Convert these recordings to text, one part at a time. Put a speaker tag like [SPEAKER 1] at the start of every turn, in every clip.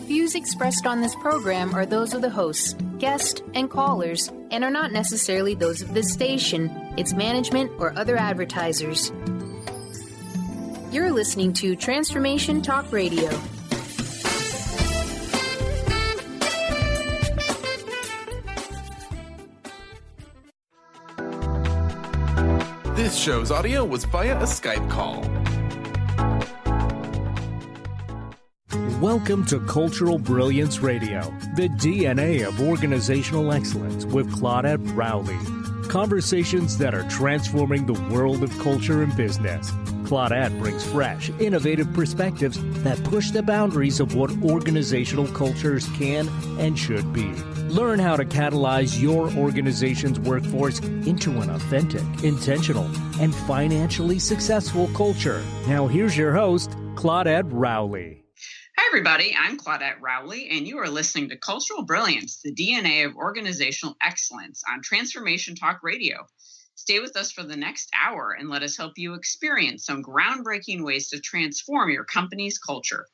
[SPEAKER 1] Views expressed on this program are those of the hosts, guests, and callers, and are not necessarily those of this station, its management, or other advertisers. You're listening to Transformation Talk Radio.
[SPEAKER 2] This show's audio was via a Skype call.
[SPEAKER 3] Welcome to Cultural Brilliance Radio, the DNA of organizational excellence with Claudette Rowley. Conversations that are transforming the world of culture and business. Claudette brings fresh, innovative perspectives that push the boundaries of what organizational cultures can and should be. Learn how to catalyze your organization's workforce into an authentic, intentional, and financially successful culture. Now here's your host, Claudette Rowley.
[SPEAKER 4] Hi, everybody. I'm Claudette Rowley, and you are listening to Cultural Brilliance, the DNA of organizational excellence on Transformation Talk Radio. Stay with us for the next hour and let us help you experience some groundbreaking ways to transform your company's culture.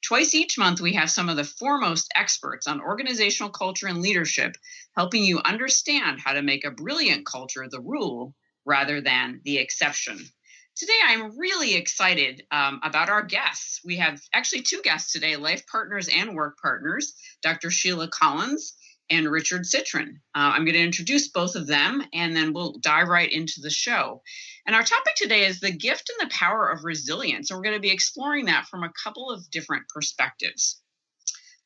[SPEAKER 4] Twice each month, we have some of the foremost experts on organizational culture and leadership, helping you understand how to make a brilliant culture the rule rather than the exception. Today, I'm really excited about our guests. We have actually two guests today, life partners and work partners, Dr. Sheila Collins and Richard Citrin. I'm going to introduce both of them, and then we'll dive right into the show. And our topic today is the gift and the power of resilience. And we're going to be exploring that from a couple of different perspectives.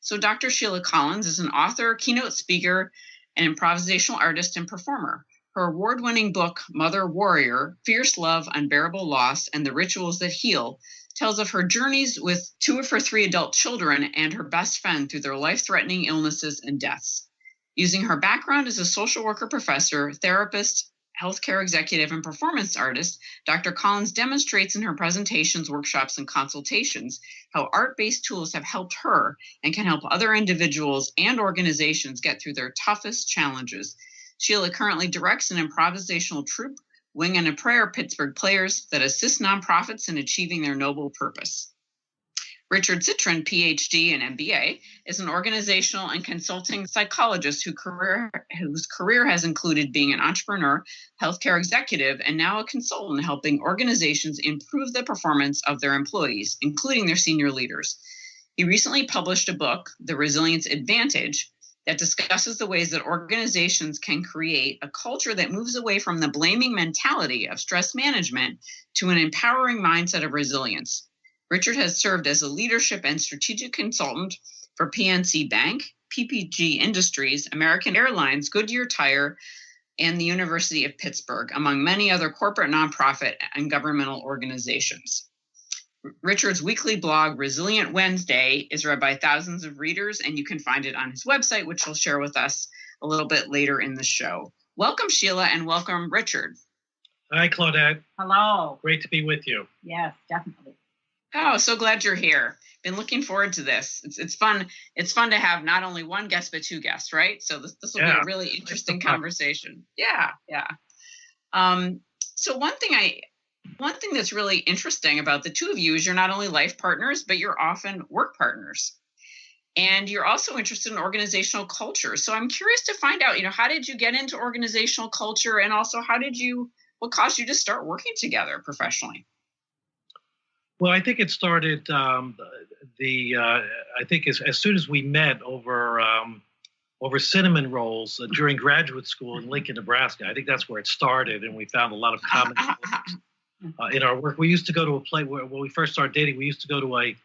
[SPEAKER 4] So Dr. Sheila Collins is an author, keynote speaker, and improvisational artist and performer. Her award-winning book, Mother Warrior, Fierce Love, Unbearable Loss, and the Rituals That Heal, tells of her journeys with two of her three adult children and her best friend through their life-threatening illnesses and deaths. Using her background as a social worker professor, therapist, healthcare executive, and performance artist, Dr. Collins demonstrates in her presentations, workshops, and consultations how art-based tools have helped her and can help other individuals and organizations get through their toughest challenges. Sheila currently directs an improvisational troupe, Wing and a Prayer Pittsburgh Players, that assist nonprofits in achieving their noble purpose. Richard Citrin, PhD and MBA, is an organizational and consulting psychologist whose career has included being an entrepreneur, healthcare executive, and now a consultant helping organizations improve the performance of their employees, including their senior leaders. He recently published a book, The Resilience Advantage, that discusses the ways that organizations can create a culture that moves away from the blaming mentality of stress management to an empowering mindset of resilience. Richard has served as a leadership and strategic consultant for PNC Bank, PPG Industries, American Airlines, Goodyear Tire, and the University of Pittsburgh, among many other corporate, nonprofit, and governmental organizations. Richard's weekly blog, Resilient Wednesday, is read by thousands of readers, and you can find it on his website, which he'll share with us a little bit later in the show. Welcome, Sheila, and welcome, Richard.
[SPEAKER 5] Hi, Claudette.
[SPEAKER 6] Hello.
[SPEAKER 5] Great to be with you.
[SPEAKER 6] Yes, definitely.
[SPEAKER 4] Oh, so glad you're here. Been looking forward to this. It's fun. It's fun to have not only one guest, but two guests, right? So this will be a really interesting conversation. Yeah. So one thing that's really interesting about the two of you is you're not only life partners, but you're often work partners. And you're also interested in organizational culture. So I'm curious to find out, how did you get into organizational culture? And also, what caused you to start working together professionally?
[SPEAKER 5] Well, I think it started, I think as soon as we met over cinnamon rolls during graduate school in Lincoln, Nebraska. I think that's where it started. And we found a lot of common in our work. We used to go to a place when we first started dating, we used to go to a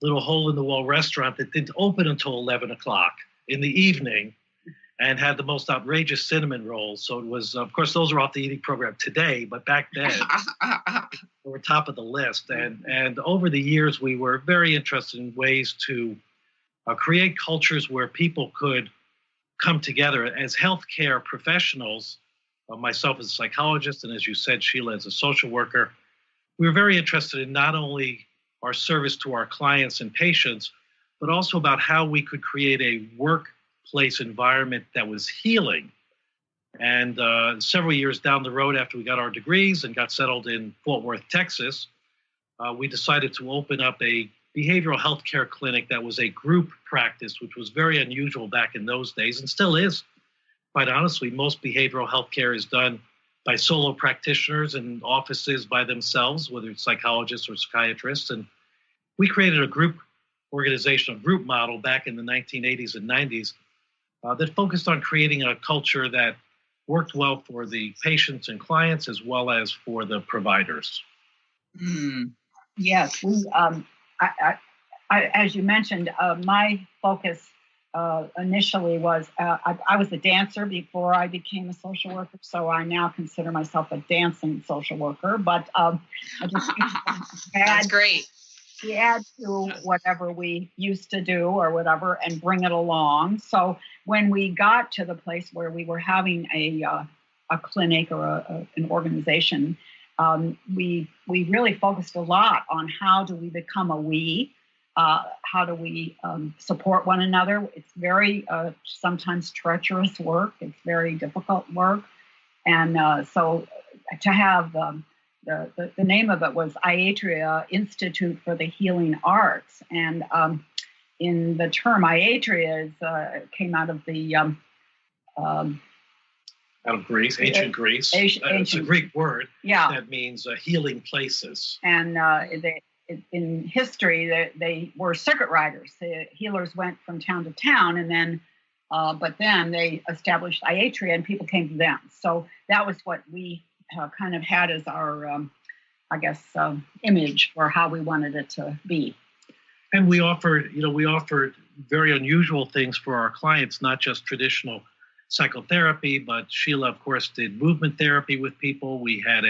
[SPEAKER 5] little hole-in-the-wall restaurant that didn't open until 11 o'clock in the evening and had the most outrageous cinnamon rolls. So it was, of course, those are off the eating program today, but back then they were top of the list. And over the years, we were very interested in ways to create cultures where people could come together as healthcare professionals. Myself as a psychologist, and as you said, Sheila as a social worker, we were very interested in not only our service to our clients and patients, but also about how we could create a workplace environment that was healing. And several years down the road after we got our degrees and got settled in Fort Worth, Texas, we decided to open up a behavioral health care clinic that was a group practice, which was very unusual back in those days and still is. Quite honestly, most behavioral health care is done by solo practitioners in offices by themselves, whether it's psychologists or psychiatrists. And we created a group organization, a group model back in the 1980s and 90s that focused on creating a culture that worked well for the patients and clients as well as for the providers.
[SPEAKER 6] Yes, we. As you mentioned, my focus initially was I was a dancer before I became a social worker, so I now consider myself a dancing social worker. But I just
[SPEAKER 4] that's great.
[SPEAKER 6] We add to whatever we used to do or whatever and bring it along. So when we got to the place where we were having a clinic or an organization, we really focused a lot on how do we become a we. How do we support one another? It's very sometimes treacherous work. It's very difficult work. And so to have the name of it was IATRIA, Institute for the Healing Arts. And in the term IATRIA came out of the...
[SPEAKER 5] out of Greece, ancient Greece. It's a Greek word that means healing places.
[SPEAKER 6] And in history, they were circuit riders. The healers went from town to town, and then, but then they established IATRIA, and people came to them. So that was what we kind of had as our, image for how we wanted it to be.
[SPEAKER 5] And we offered very unusual things for our clients, not just traditional psychotherapy, but Sheila, of course, did movement therapy with people. We had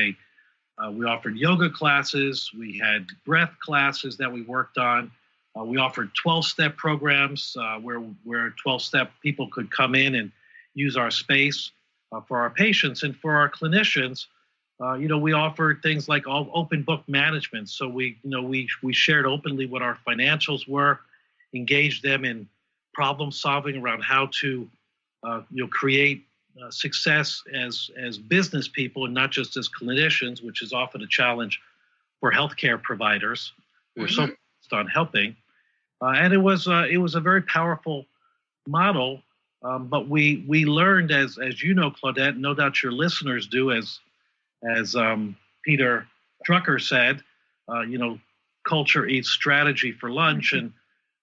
[SPEAKER 5] we offered yoga classes. We had breath classes that we worked on. We offered 12-step programs where 12-step people could come in and use our space for our patients. And for our clinicians, we offered things like all open book management. So we shared openly what our financials were, engaged them in problem solving around how to create success as business people and not just as clinicians, which is often a challenge for healthcare providers who are so focused on helping. And it was a very powerful model. But we learned, as you know, Claudette, no doubt your listeners do, as Peter Drucker said, culture eats strategy for lunch. And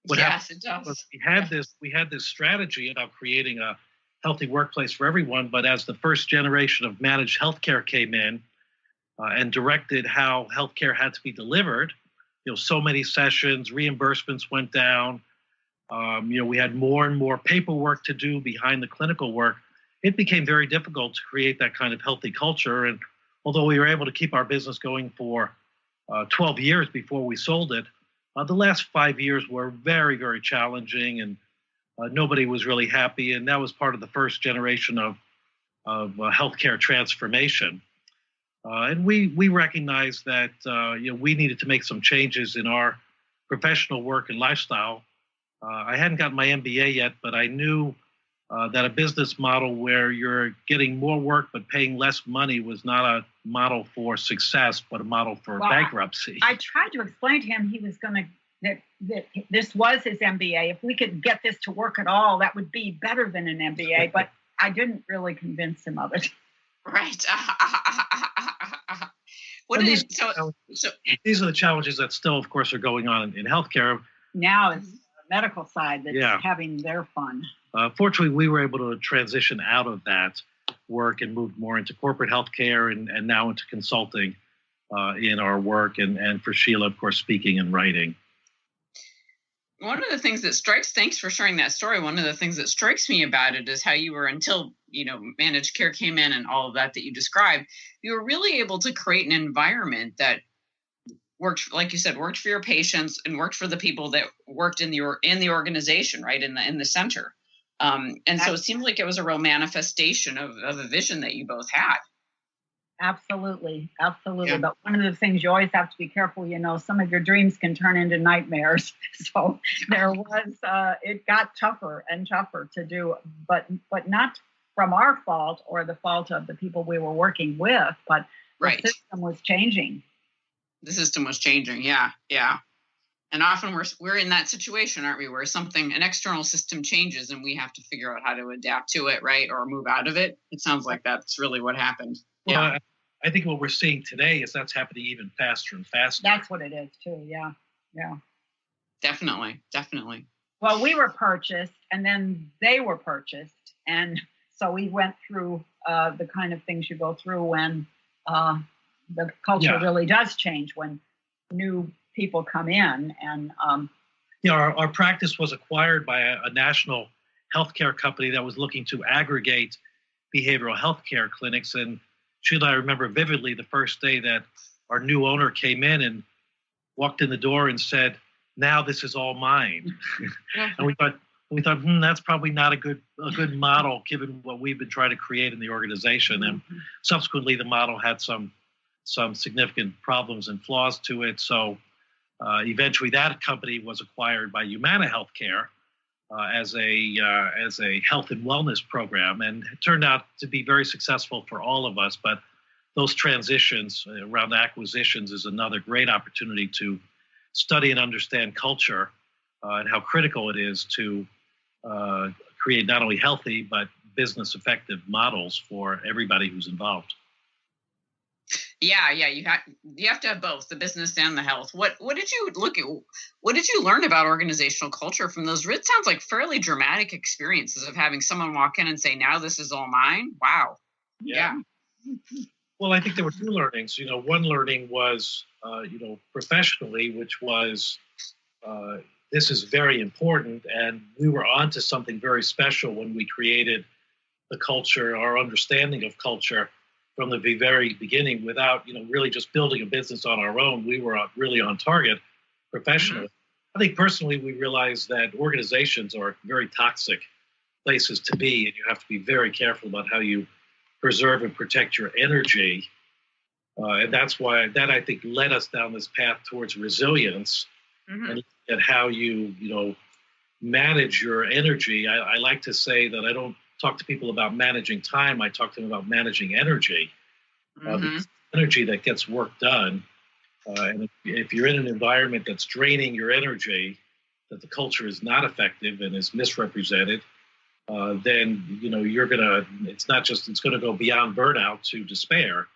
[SPEAKER 5] what happened was we had this strategy about creating a healthy workplace for everyone, but as the first generation of managed healthcare came in and directed how healthcare had to be delivered, so many sessions, reimbursements went down. We had more and more paperwork to do behind the clinical work. It became very difficult to create that kind of healthy culture. And although we were able to keep our business going for 12 years before we sold it, the last 5 years were very, very challenging, and nobody was really happy. And that was part of the first generation of healthcare transformation. And we recognized that we needed to make some changes in our professional work and lifestyle. I hadn't gotten my MBA yet, but I knew that a business model where you're getting more work but paying less money was not a model for success, but a model for bankruptcy.
[SPEAKER 6] I tried to explain to him he was going to that this was his MBA. If we could get this to work at all, that would be better than an MBA. But I didn't really convince him of it.
[SPEAKER 4] Right.
[SPEAKER 5] These are the challenges that still, of course, are going on in healthcare.
[SPEAKER 6] Now it's the medical side that's having their fun.
[SPEAKER 5] Fortunately, we were able to transition out of that work and move more into corporate healthcare and now into consulting in our work. And for Sheila, of course, speaking and writing.
[SPEAKER 4] One of the things that thanks for sharing that story. One of the things that strikes me about it is how you were, until, managed care came in and all of that you described, you were really able to create an environment that worked, like you said, worked for your patients and worked for the people that worked in the organization, right, in the center. So it seemed like it was a real manifestation of a vision that you both had.
[SPEAKER 6] Absolutely.
[SPEAKER 4] Yeah.
[SPEAKER 6] But one of the things you always have to be careful, some of your dreams can turn into nightmares. So there was, it got tougher and tougher to do, but not from our fault or the fault of the people we were working with, but the system was changing.
[SPEAKER 4] The system was changing. Yeah. And often we're in that situation, aren't we, where an external system changes and we have to figure out how to adapt to it, right, or move out of it. It sounds like that's really what happened.
[SPEAKER 5] Well,
[SPEAKER 4] Yeah,
[SPEAKER 5] I think what we're seeing today is that's happening even faster and faster.
[SPEAKER 6] That's what it is too. Yeah.
[SPEAKER 4] definitely.
[SPEAKER 6] Well, we were purchased, and then they were purchased, and so we went through the kind of things you go through when the culture really does change, when new people come in. And
[SPEAKER 5] our practice was acquired by a national healthcare company that was looking to aggregate behavioral healthcare clinics. And Sheila, I remember vividly the first day that our new owner came in and walked in the door and said, "Now this is all mine." And we thought that's probably not a good model given what we've been trying to create in the organization. And subsequently, the model had some significant problems and flaws to it. So eventually, that company was acquired by Humana Healthcare as a health and wellness program, and it turned out to be very successful for all of us. But those transitions around acquisitions is another great opportunity to study and understand culture and how critical it is to create not only healthy but business effective models for everybody who's involved.
[SPEAKER 4] Yeah, you have to have both the business and the health. What did you look at? What did you learn about organizational culture from those? It sounds like fairly dramatic experiences of having someone walk in and say, "Now this is all mine." Wow. Yeah.
[SPEAKER 5] Well, I think there were two learnings. One learning was, professionally, which was this is very important, and we were onto something very special when we created the culture, our understanding of culture from the very beginning, without really just building a business on our own. We were really on target professionally. I think personally, we realized that organizations are very toxic places to be, and you have to be very careful about how you preserve and protect your energy. And that's why that, I think, led us down this path towards resilience and at how you manage your energy. I like to say that I don't talk to people about managing time. I talk to them about managing energy, the energy that gets work done. And if you're in an environment that's draining your energy, that the culture is not effective and is misrepresented, then it's going to go beyond burnout to despair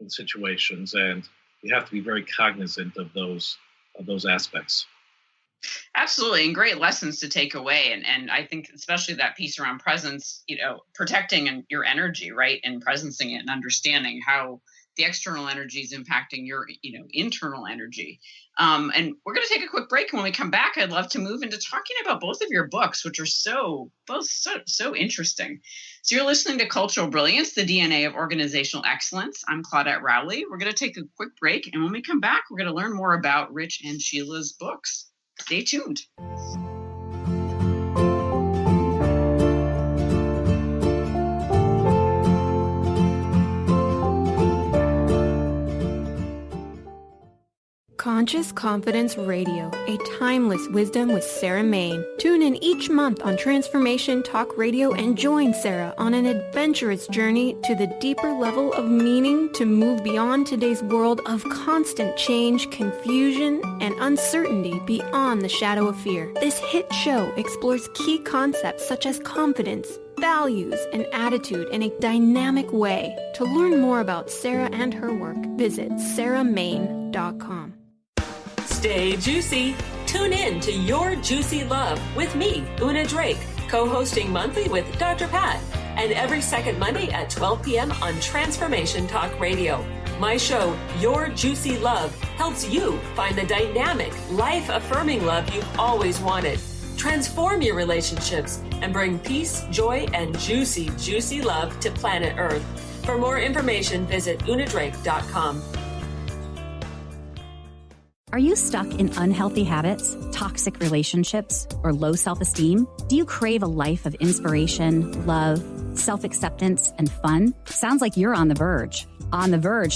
[SPEAKER 5] in situations, and you have to be very cognizant of those aspects.
[SPEAKER 4] Absolutely, and great lessons to take away. And I think especially that piece around presence, protecting your energy, right, and presencing it and understanding how the external energy is impacting your, internal energy. And we're going to take a quick break. And when we come back, I'd love to move into talking about both of your books, which are both so interesting. So you're listening to Cultural Brilliance, the DNA of Organizational Excellence. I'm Claudette Rowley. We're going to take a quick break. And when we come back, we're going to learn more about Rich and Sheila's books. Stay tuned.
[SPEAKER 7] Conscious Confidence Radio, a timeless wisdom with Sarah Main. Tune in each month on Transformation Talk Radio and join Sarah on an adventurous journey to the deeper level of meaning to move beyond today's world of constant change, confusion, and uncertainty beyond the shadow of fear. This hit show explores key concepts such as confidence, values, and attitude in a dynamic way. To learn more about Sarah and her work, visit sarahmain.com.
[SPEAKER 8] Stay juicy. Tune in to Your Juicy Love with me, Una Drake, co-hosting monthly with Dr. Pat, and every second Monday at 12 p.m. on Transformation Talk Radio. My show, Your Juicy Love, helps you find the dynamic, life-affirming love you've always wanted. Transform your relationships and bring peace, joy, and juicy, juicy love to planet Earth. For more information, visit unadrake.com.
[SPEAKER 9] Are you stuck in unhealthy habits, toxic relationships, or low self-esteem? Do you crave a life of inspiration, love, self-acceptance, and fun? Sounds like you're on the verge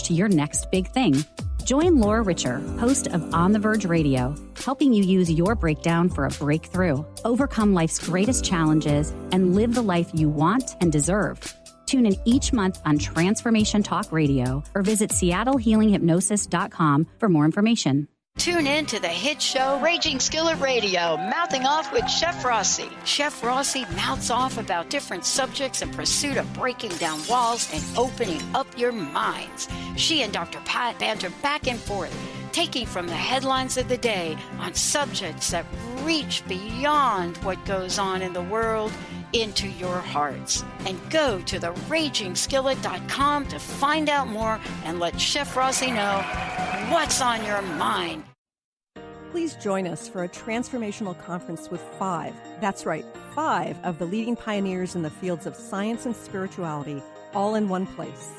[SPEAKER 9] to your next big thing. Join Laura Richer, host of On the Verge Radio, helping you use your breakdown for a breakthrough, overcome life's greatest challenges, and live the life you want and deserve. Tune in each month on Transformation Talk Radio or visit SeattleHealingHypnosis.com for more information.
[SPEAKER 10] Tune in to the hit show
[SPEAKER 11] Raging Skillet Radio, Mouthing Off with Chef Rossi.
[SPEAKER 10] Chef Rossi mouths off about different subjects in pursuit of breaking down walls and opening up your minds. She and Dr. Pat banter back and forth, taking from the headlines of the day on subjects that reach beyond what goes on in the world into your hearts. And go to theragingskillet.com to find out more and let Chef Rossi know what's on your mind.
[SPEAKER 12] Please join us for a transformational conference with 5 of the leading pioneers in the fields of science and spirituality, all in one place.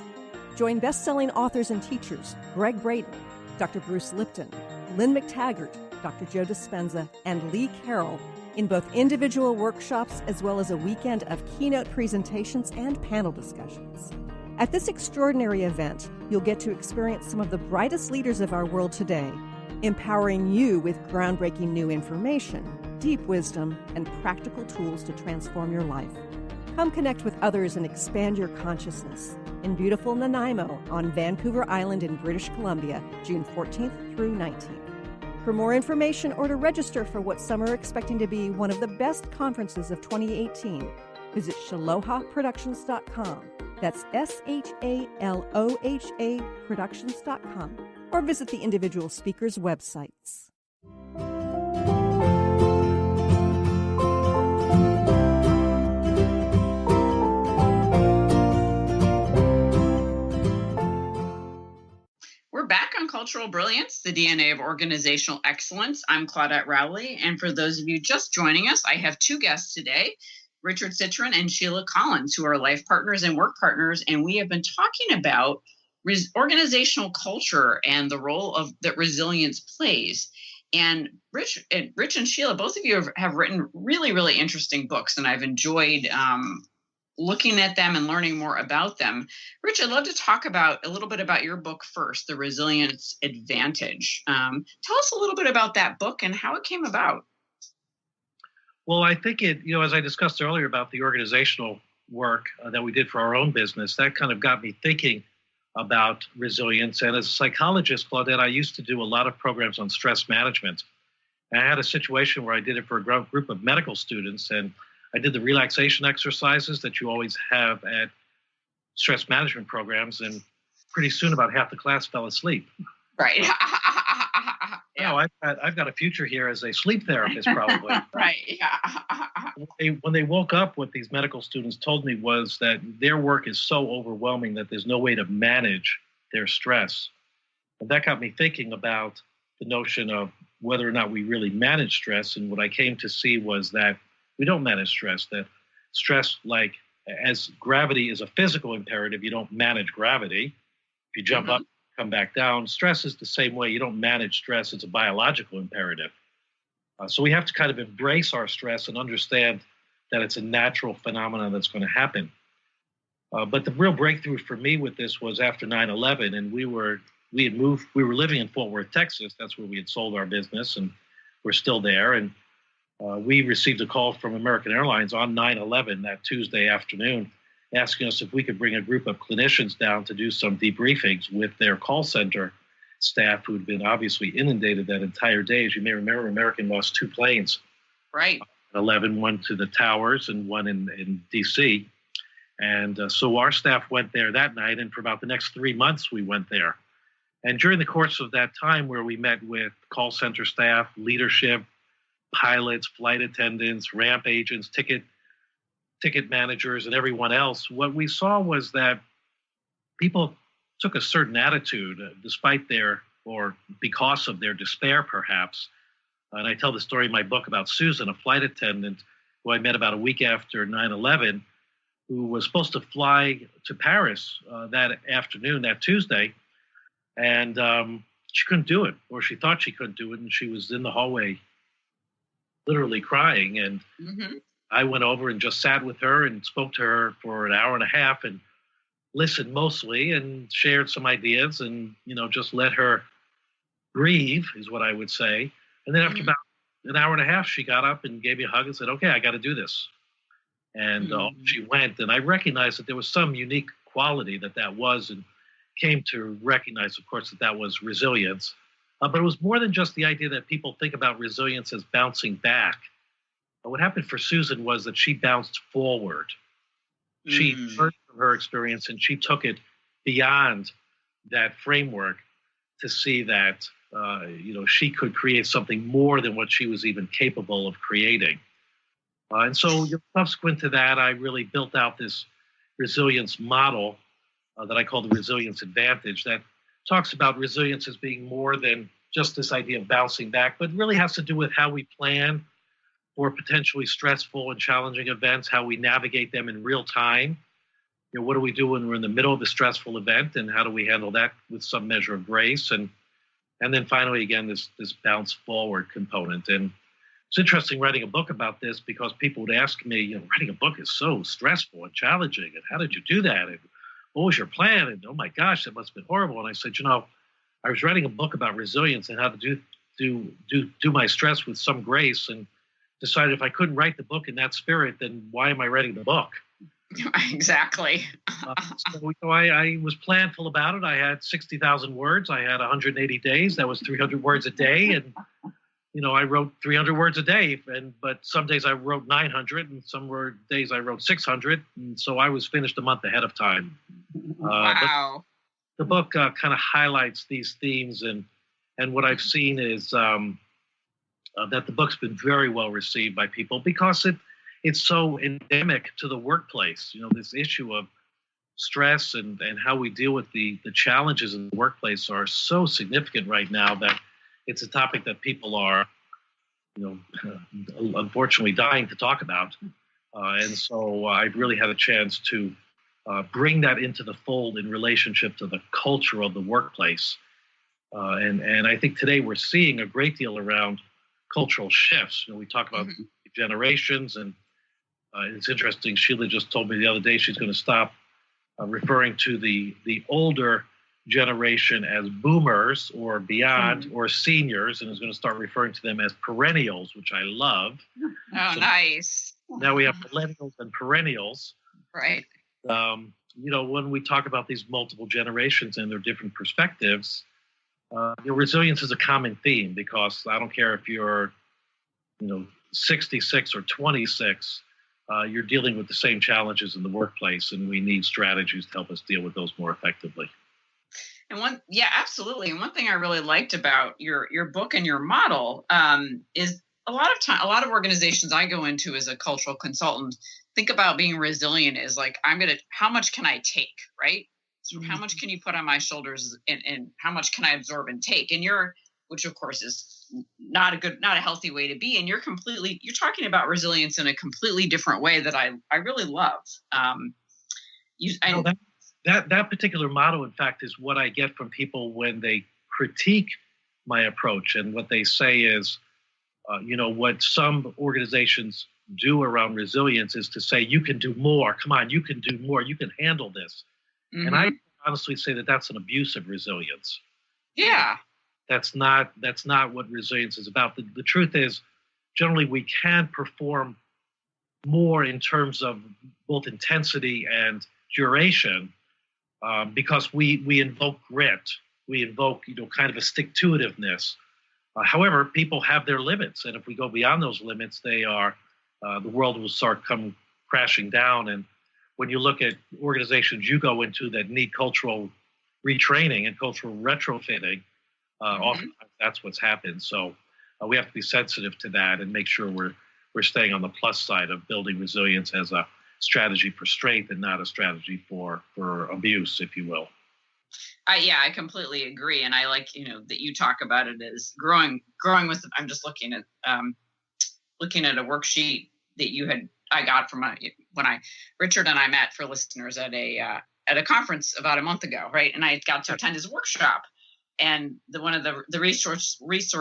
[SPEAKER 12] Join best-selling authors and teachers Greg Braden, Dr. Bruce Lipton, Lynn McTaggart, Dr. Joe Dispenza, and Lee Carroll in both individual workshops as well as a weekend of keynote presentations and panel discussions. At this extraordinary event, you'll get to experience some of the brightest leaders of our world today, empowering you with groundbreaking new information, deep wisdom, and practical tools to transform your life. Come connect with others and expand your consciousness in beautiful Nanaimo on Vancouver Island in British Columbia, June 14th through 19th. For more information or to register for what some are expecting to be one of the best conferences of 2018, visit shalohaproductions.com. That's SHALOHA Productions.com. Or visit the individual speakers' websites.
[SPEAKER 4] We're back on Cultural Brilliance, the DNA of organizational excellence. I'm Claudette Rowley, and for those of you just joining us, I have 2 guests today, Richard Citrin and Sheila Collins, who are life partners and work partners, and we have been talking about organizational culture and the role that resilience plays. And Rich and Sheila, both of you have written really, really interesting books, and I've enjoyed looking at them and learning more about them. Rich, I'd love to talk a little bit about your book first, The Resilience Advantage. Tell us a little bit about that book and how it came about.
[SPEAKER 5] Well, I think as I discussed earlier about the organizational work that we did for our own business, that kind of got me thinking about resilience. And as a psychologist, Claudette, I used to do a lot of programs on stress management. And I had a situation where I did it for a group of medical students, and I did the relaxation exercises that you always have at stress management programs, and pretty soon about half the class fell asleep.
[SPEAKER 4] Right.
[SPEAKER 5] Yeah. I've got a future here as a sleep therapist, probably.
[SPEAKER 4] Right. Yeah.
[SPEAKER 5] When they woke up, what these medical students told me was that their work is so overwhelming that there's no way to manage their stress. And that got me thinking about the notion of whether or not we really manage stress. And what I came to see was that we don't manage stress, that stress, like as gravity is a physical imperative, you don't manage gravity. If you jump up, come back down. Stress is the same way. You don't manage stress. It's a biological imperative. So we have to kind of embrace our stress and understand that it's a natural phenomenon that's going to happen. But the real breakthrough for me with this was after 9/11, and we were living in Fort Worth, Texas. That's where we had sold our business, and we're still there. And we received a call from American Airlines on 9/11 that Tuesday afternoon, asking us if we could bring a group of clinicians down to do some debriefings with their call center staff, who had been obviously inundated that entire day. As you may remember, American lost 2 planes.
[SPEAKER 4] Right.
[SPEAKER 5] 11, one to the towers and one in D.C. And so our staff went there that night, and for about the next 3 months we went there. And during the course of that time, where we met with call center staff, leadership, pilots, flight attendants, ramp agents, ticket managers, and everyone else, what we saw was that people took a certain attitude despite because of their despair, perhaps. And I tell the story in my book about Susan, a flight attendant who I met about a week after 9/11, who was supposed to fly to Paris that afternoon, that Tuesday, and she couldn't do it, or she thought she couldn't do it, and she was in the hallway literally crying. And I went over and just sat with her and spoke to her for an hour and a half and listened mostly and shared some ideas and, just let her grieve, is what I would say. And then after about an hour and a half, she got up and gave me a hug and said, okay, I got to do this. And she went, and I recognized that there was some unique quality that was, and came to recognize, of course, that was resilience. But it was more than just the idea that people think about resilience as bouncing back. What happened for Susan was that she bounced forward. She learned from her experience and she took it beyond that framework to see that she could create something more than what she was even capable of creating. And so subsequent to that, I really built out this resilience model that I call the resilience advantage, that talks about resilience as being more than just this idea of bouncing back, but really has to do with how we plan for potentially stressful and challenging events, how we navigate them in real time. What do we do when we're in the middle of a stressful event, and how do we handle that with some measure of grace? And then finally, again, this bounce forward component. And it's interesting writing a book about this, because people would ask me, writing a book is so stressful and challenging, and how did you do that? And what was your plan? And oh my gosh, that must have been horrible. And I said, I was writing a book about resilience and how to do my stress with some grace, and decided if I couldn't write the book in that spirit, then why am I writing the book?
[SPEAKER 4] Exactly.
[SPEAKER 5] So I was planful about it. I had 60,000 words. I had 180 days. That was 300 words a day. And, I wrote 300 words a day. But some days I wrote 900, and some days I wrote 600. And so I was finished a month ahead of time.
[SPEAKER 4] Wow.
[SPEAKER 5] The book kind of highlights these themes. And what I've seen is that the book's been very well received by people, because it's so endemic to the workplace. This issue of stress and how we deal with the challenges in the workplace are so significant right now that it's a topic that people are, unfortunately dying to talk about. And so I've really had a chance to bring that into the fold in relationship to the culture of the workplace. And I think today we're seeing a great deal around cultural shifts. We talk about generations, and it's interesting. Sheila just told me the other day she's going to stop referring to the older generation as boomers or beyond or seniors, and is going to start referring to them as perennials, which I love.
[SPEAKER 4] Oh, so nice.
[SPEAKER 5] Now we have millennials and perennials.
[SPEAKER 4] Right.
[SPEAKER 5] When we talk about these multiple generations and their different perspectives, resilience is a common theme, because I don't care if you're, 66 or 26, you're dealing with the same challenges in the workplace, and we need strategies to help us deal with those more effectively.
[SPEAKER 4] And absolutely. And one thing I really liked about your book and your model is a lot of organizations I go into as a cultural consultant think about being resilient as like, how much can I take, right? So how much can you put on my shoulders, and how much can I absorb and take? And which of course is not a healthy way to be. And you're talking about resilience in a completely different way that I really love.
[SPEAKER 5] That particular motto, in fact, is what I get from people when they critique my approach. And what they say is, what some organizations do around resilience is to say, you can do more. Come on, you can do more. You can handle this. Mm-hmm. And I honestly say that that's an abuse of resilience.
[SPEAKER 4] Yeah.
[SPEAKER 5] That's not what resilience is about. The truth is, generally, we can perform more in terms of both intensity and duration, because we invoke grit. We invoke, kind of a stick-to-itiveness. However, people have their limits, and if we go beyond those limits, the world will start come crashing down. And when you look at organizations you go into that need cultural retraining and cultural retrofitting, often that's what's happened. So we have to be sensitive to that and make sure we're staying on the plus side of building resilience as a strategy for strength and not a strategy for abuse, if you will.
[SPEAKER 4] I completely agree, and I like that you talk about it as growing with. I'm just looking at a worksheet that I got from when Richard and I met, for listeners, at a conference about a month ago, right? And I got to attend his workshop, and one of the resource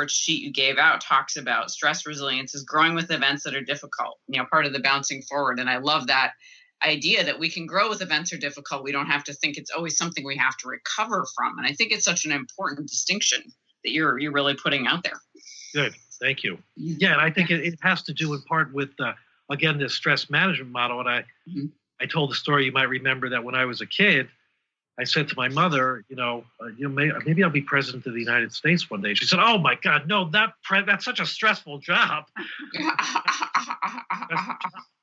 [SPEAKER 4] sheet you gave out talks about stress resilience is growing with events that are difficult. Part of the bouncing forward, and I love that idea that we can grow with events that are difficult. We don't have to think it's always something we have to recover from, and I think it's such an important distinction that you're really putting out there.
[SPEAKER 5] Good, thank you. Yeah, and I think it has to do in part with again, this stress management model. And I told the story, you might remember, that when I was a kid, I said to my mother, maybe I'll be president of the United States one day. She said, "Oh my God, no, that's such a stressful job."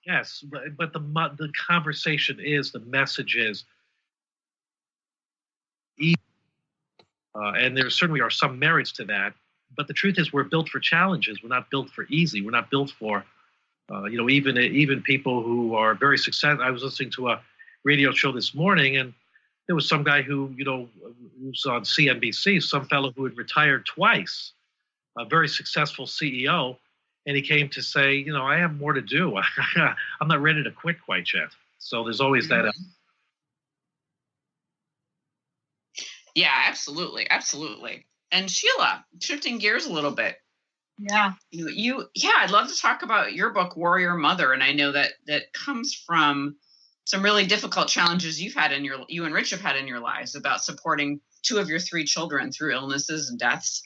[SPEAKER 5] Yes, but the conversation is, the message is, and there certainly are some merits to that. But the truth is, we're built for challenges. We're not built for easy. We're not built for, even people who are very successful. I was listening to a radio show this morning, and there was some guy who, was on CNBC, some fellow who had retired twice, a very successful CEO, and he came to say, I have more to do. I'm not ready to quit quite yet. So there's always that.
[SPEAKER 4] Yeah, absolutely. Absolutely. And Sheila, shifting gears a little bit.
[SPEAKER 6] Yeah.
[SPEAKER 4] I'd love to talk about your book, Warrior Mother. And I know that comes from some really difficult challenges you and Rich have had in your lives about supporting 2 of your 3 children through illnesses and deaths.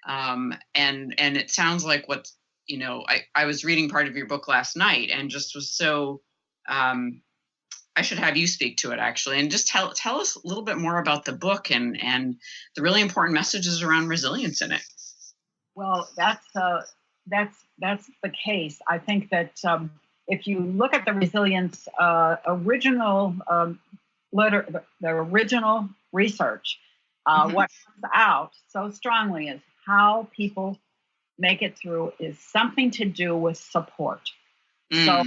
[SPEAKER 4] And it sounds like I was reading part of your book last night and just was so, I should have you speak to it actually, and just tell us a little bit more about the book and the really important messages around resilience in it.
[SPEAKER 6] Well, that's the case. I think that if you look at the resilience original the original research, what comes out so strongly is how people make it through is something to do with support. So,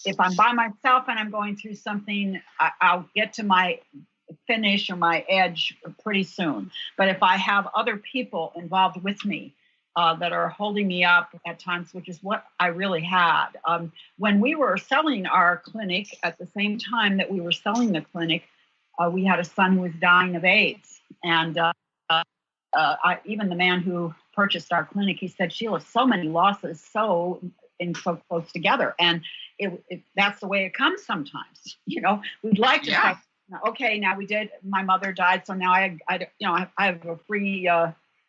[SPEAKER 6] if I'm by myself and I'm going through something, I'll get to my finish or my edge pretty soon. But if I have other people involved with me that are holding me up at times, which is what I really had. When we were selling our clinic, at the same time that we were selling the clinic, we had a son who was dying of AIDS. And even the man who purchased our clinic, he said, "Sheila, so many losses, so close together." And that's the way it comes sometimes. We'd like to say, okay, now my mother died, so now I have a free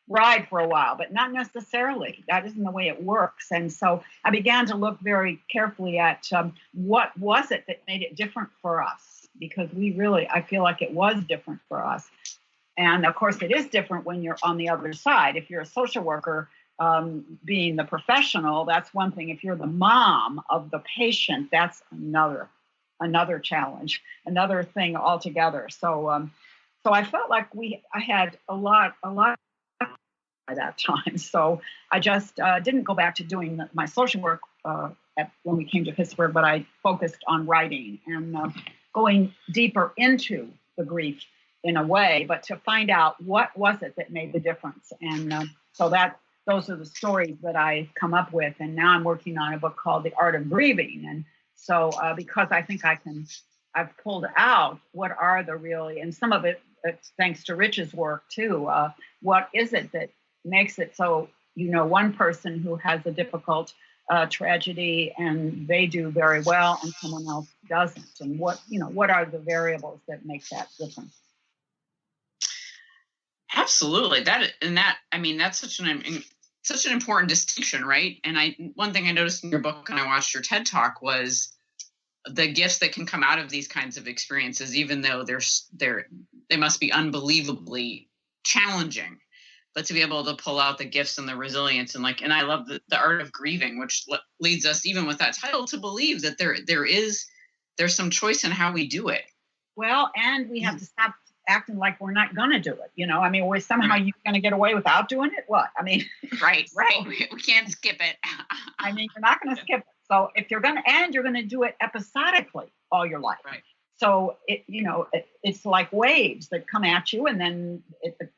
[SPEAKER 6] ride for a while, but not necessarily. That isn't the way it works. And so I began to look very carefully at what was it that made it different for us, because I feel like it was different for us. And of course, it is different when you're on the other side. If you're a social worker, being the professional, that's one thing. If you're the mom of the patient, that's another challenge, another thing altogether. So I felt like I had a lot by that time. So I just didn't go back to doing my social work when we came to Pittsburgh, but I focused on writing and going deeper into the grief in a way, but to find out what was it that made the difference. And so those are the stories that I come up with. And now I'm working on a book called The Art of Grieving. And so because I think I've pulled out what are the really, and some of it's thanks to Rich's work too, what is it that makes it so, one person who has a difficult tragedy and they do very well and someone else doesn't, and what are the variables that make that difference?
[SPEAKER 4] Absolutely. That's such an important distinction, right? And one thing I noticed in your book and I watched your TED Talk was the gifts that can come out of these kinds of experiences, even though they must be unbelievably challenging, but to be able to pull out the gifts and the resilience and I love the art of grieving, which leads us, even with that title, to believe that there's some choice in how we do it.
[SPEAKER 6] Well, and we have to stop acting like we're not going to do it. We're somehow you're going to get away without doing it. What?
[SPEAKER 4] Right. We can't skip it.
[SPEAKER 6] You're not going to skip it. So if you're going to do it episodically all your life.
[SPEAKER 4] Right.
[SPEAKER 6] So it's like waves that come at you, and then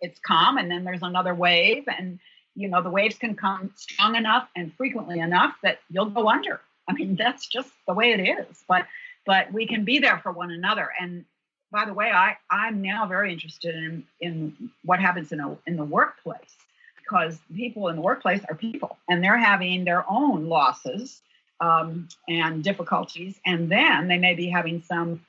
[SPEAKER 6] it's calm, and then there's another wave, and the waves can come strong enough and frequently enough that you'll go under. That's just the way it is. But we can be there for one another. And by the way, I'm now very interested in what happens in the workplace, because people in the workplace are people, and they're having their own losses and difficulties, and then they may be having some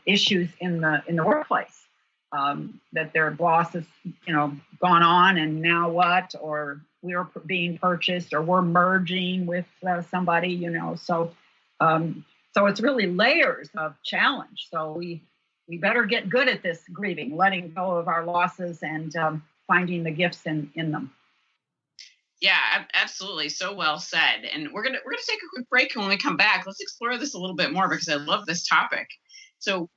[SPEAKER 6] issues in the workplace, that their boss has gone on, and now what, or we're being purchased, or we're merging with somebody, So it's really layers of challenge. So we better get good at this grieving, letting go of our losses and finding the gifts in them.
[SPEAKER 4] Yeah, absolutely. So well said. And we're gonna take a quick break, and when we come back, let's explore this a little bit more because I love this topic. So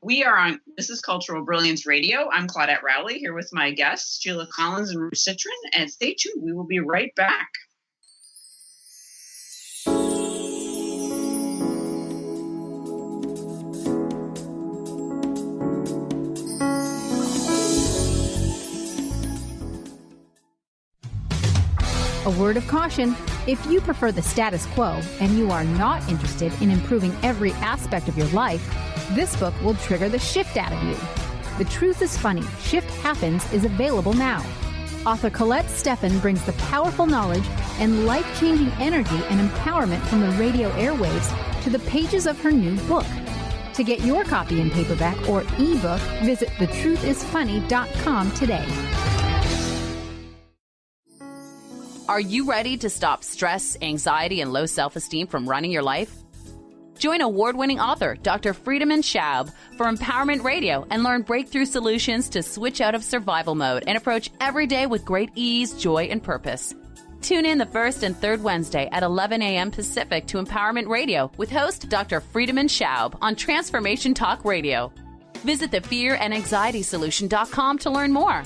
[SPEAKER 4] this is Cultural Brilliance Radio. I'm Claudette Rowley here with my guests, Sheila Collins and Citrin. And stay tuned. We will be right back.
[SPEAKER 13] A word of caution: if you prefer the status quo and you are not interested in improving every aspect of your life, this book will trigger the shift out of you. The Truth is Funny, Shift Happens is available now. Author Colette Steffen brings the powerful knowledge and life-changing energy and empowerment from the radio airwaves to the pages of her new book. To get your copy in paperback or ebook, visit thetruthisfunny.com today.
[SPEAKER 14] Are you ready to stop stress, anxiety, and low self-esteem from running your life? Join award-winning author Dr. Friedemann Schaub for Empowerment Radio and learn breakthrough solutions to switch out of survival mode and approach every day with great ease, joy, and purpose. Tune in the first and third Wednesday at 11 a.m. Pacific to Empowerment Radio with host Dr. Friedemann Schaub on Transformation Talk Radio. Visit thefearandanxietysolution.com to learn more.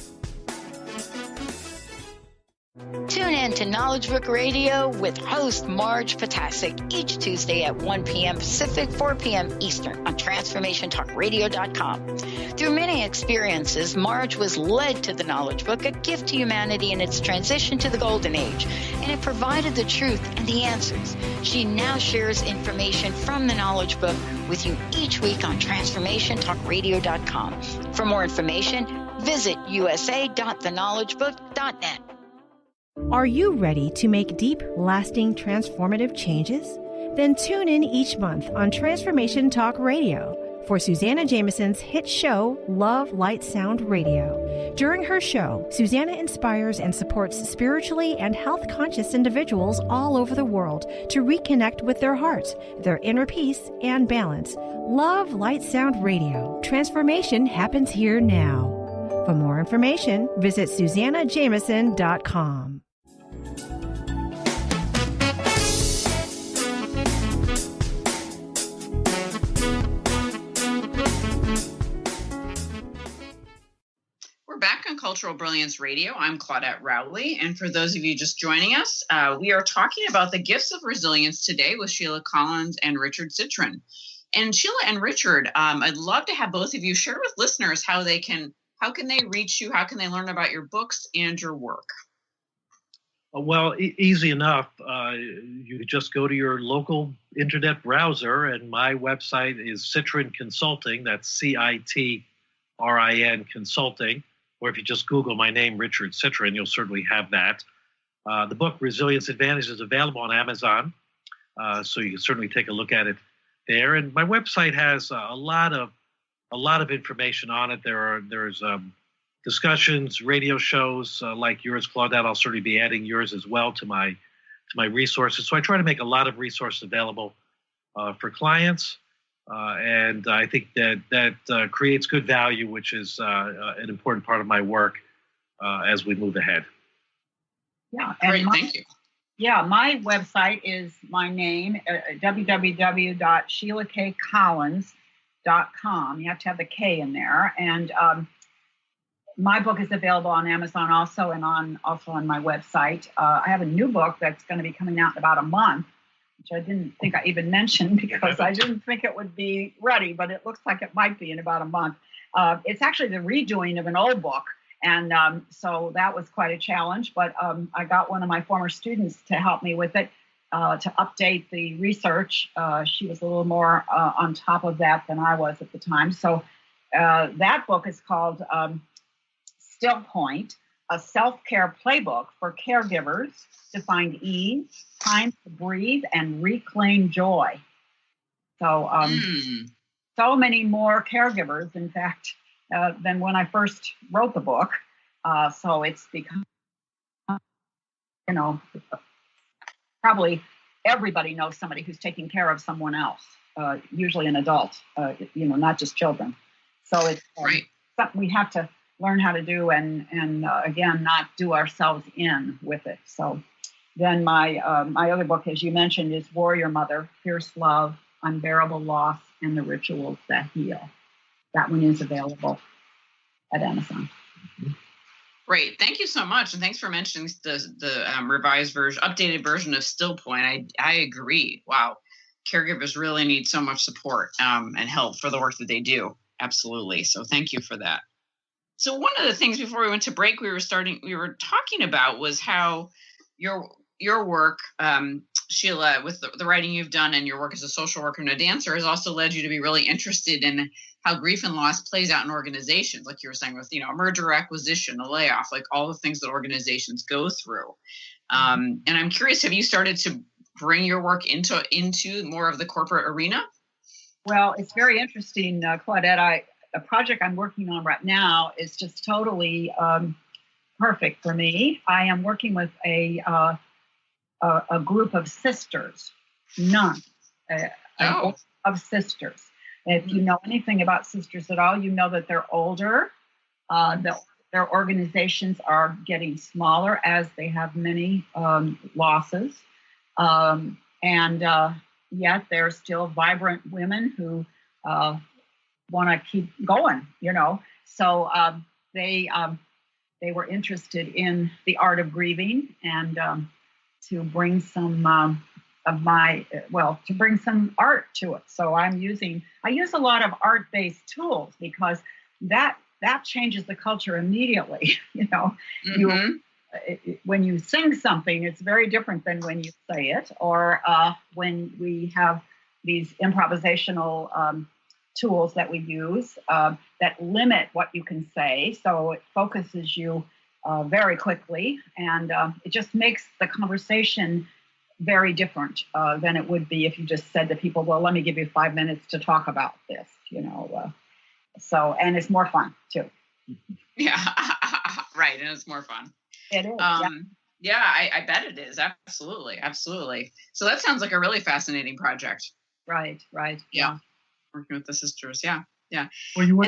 [SPEAKER 11] Tune in to Knowledge Book Radio with host Marge Potasic each Tuesday at 1 p.m. Pacific, 4 p.m. Eastern on TransformationTalkRadio.com. Through many experiences, Marge was led to the Knowledge Book, a gift to humanity in its transition to the Golden Age, and it provided the truth and the answers. She now shares information from the Knowledge Book with you each week on TransformationTalkRadio.com. For more information, visit usa.theknowledgebook.net.
[SPEAKER 15] Are you ready to make deep, lasting, transformative changes? Then tune in each month on Transformation Talk Radio for Susanna Jameson's hit show, Love, Light, Sound Radio. During her show, Susanna inspires and supports spiritually and health-conscious individuals all over the world to reconnect with their hearts, their inner peace, and balance. Love, Light, Sound Radio. Transformation happens here now. For more information, visit SusannaJameson.com.
[SPEAKER 4] We're back on Cultural Brilliance Radio. I'm Claudette Rowley. And for those of you just joining us, we are talking about the gifts of resilience today with Sheila Collins and Richard Citrin. And Sheila and Richard, I'd love to have both of you share with listeners how can they reach you? How can they learn about your books and your work?
[SPEAKER 5] Well, easy enough. You just go to your local internet browser, and my website is Citrin Consulting. That's Citrin Consulting. Or if you just Google my name, Richard Citrin, you'll certainly have that. The book Resilience Advantage is available on Amazon, so you can certainly take a look at it there. And my website has a lot of information on it. There's discussions, radio shows like yours, Claudette. I'll certainly be adding yours as well to my resources. So I try to make a lot of resources available for clients, and I think that creates good value, which is an important part of my work as we move ahead.
[SPEAKER 6] Yeah,
[SPEAKER 4] great. Thank you.
[SPEAKER 6] Yeah, my website is my name, www.sheilakcollins.com. You have to have the K in there. And my book is available on Amazon also, and also on my website. I have a new book that's going to be coming out in about a month, which I didn't think I even mentioned because I didn't think it would be ready, but it looks like it might be in about a month. It's actually the redoing of an old book. And so that was quite a challenge, but I got one of my former students to help me with it, to update the research. She was a little more on top of that than I was at the time. So that book is called Still Point, a self-care playbook for caregivers to find ease, time to breathe, and reclaim joy. So, so many more caregivers, in fact, than when I first wrote the book. So it's become, probably everybody knows somebody who's taking care of someone else. usually an adult, not just children. So it's something we have to learn how to do and again, not do ourselves in with it. So then my other book, as you mentioned, is Warrior Mother, Fierce Love, Unbearable Loss, and the Rituals That Heal. That one is available at Amazon.
[SPEAKER 4] Great. Thank you so much. And thanks for mentioning the revised version, updated version of Still Point. I agree. Wow. Caregivers really need so much support and help for the work that they do. Absolutely. So thank you for that. So one of the things before we went to break, we were talking about was how your work, Sheila, with the writing you've done and your work as a social worker and a dancer has also led you to be really interested in how grief and loss plays out in organizations, like you were saying with, a merger or acquisition, a layoff, like all the things that organizations go through. And I'm curious, have you started to bring your work into more of the corporate arena?
[SPEAKER 6] Well, it's very interesting, Claudette. A project I'm working on right now is just totally perfect for me. I am working with a group of sisters, nuns, of sisters. If you know anything about sisters at all, you know that they're older. Their organizations are getting smaller as they have many losses. And yet they're still vibrant women who want to keep going, So they were interested in the art of grieving and to bring some to bring some art to it. So I use a lot of art-based tools because that changes the culture immediately. When you sing something, it's very different than when you say it, or when we have these improvisational tools that we use that limit what you can say. So it focuses you very quickly, and it just makes the conversation very different than it would be if you just said to people, well, let me give you 5 minutes to talk about this, So, and it's more fun too.
[SPEAKER 4] Yeah, right. And it's more fun.
[SPEAKER 6] It is.
[SPEAKER 4] I bet it is. Absolutely. Absolutely. So that sounds like a really fascinating project.
[SPEAKER 6] Right.
[SPEAKER 4] Yeah. Working with the sisters. Yeah.
[SPEAKER 5] Well, you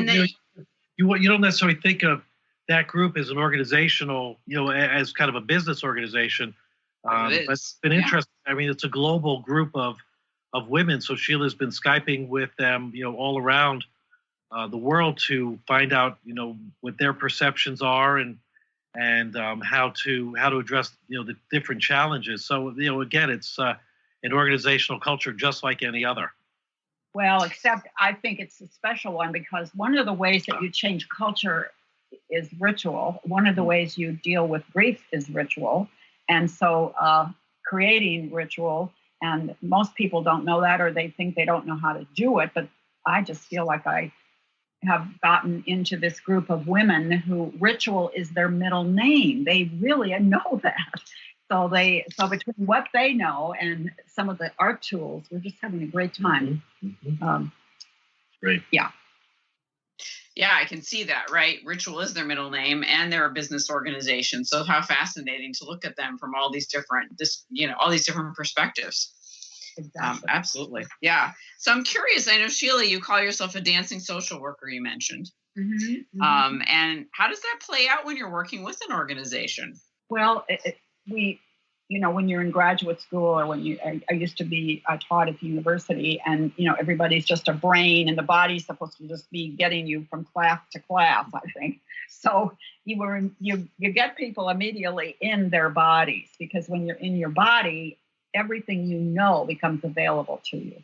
[SPEAKER 5] don't necessarily think of that group as an organizational, as kind of a business organization. But it's been interesting. I mean, it's a global group of women. So Sheila's been Skyping with them, all around the world to find out, what their perceptions are and how to address, the different challenges. So, again, it's an organizational culture just like any other.
[SPEAKER 6] Well, except I think it's a special one because one of the ways that you change culture is ritual. One of the ways you deal with grief is ritual. And so creating ritual, and most people don't know that, or they think they don't know how to do it. But I just feel like I have gotten into this group of women who ritual is their middle name. They really know that. So between what they know and some of the art tools, we're just having a great time.
[SPEAKER 5] Great.
[SPEAKER 6] Yeah.
[SPEAKER 4] Yeah, I can see that, right? Ritual is their middle name and they're a business organization. So how fascinating to look at them from all these different perspectives.
[SPEAKER 6] Exactly.
[SPEAKER 4] Absolutely. Yeah. So I'm curious, I know, Sheila, you call yourself a dancing social worker, you mentioned. And how does that play out when you're working with an organization?
[SPEAKER 6] Well, when you're in graduate school or I used to be taught at the university and, everybody's just a brain and the body's supposed to just be getting you from class to class, I think. So you get people immediately in their bodies because when you're in your body, everything becomes available to you.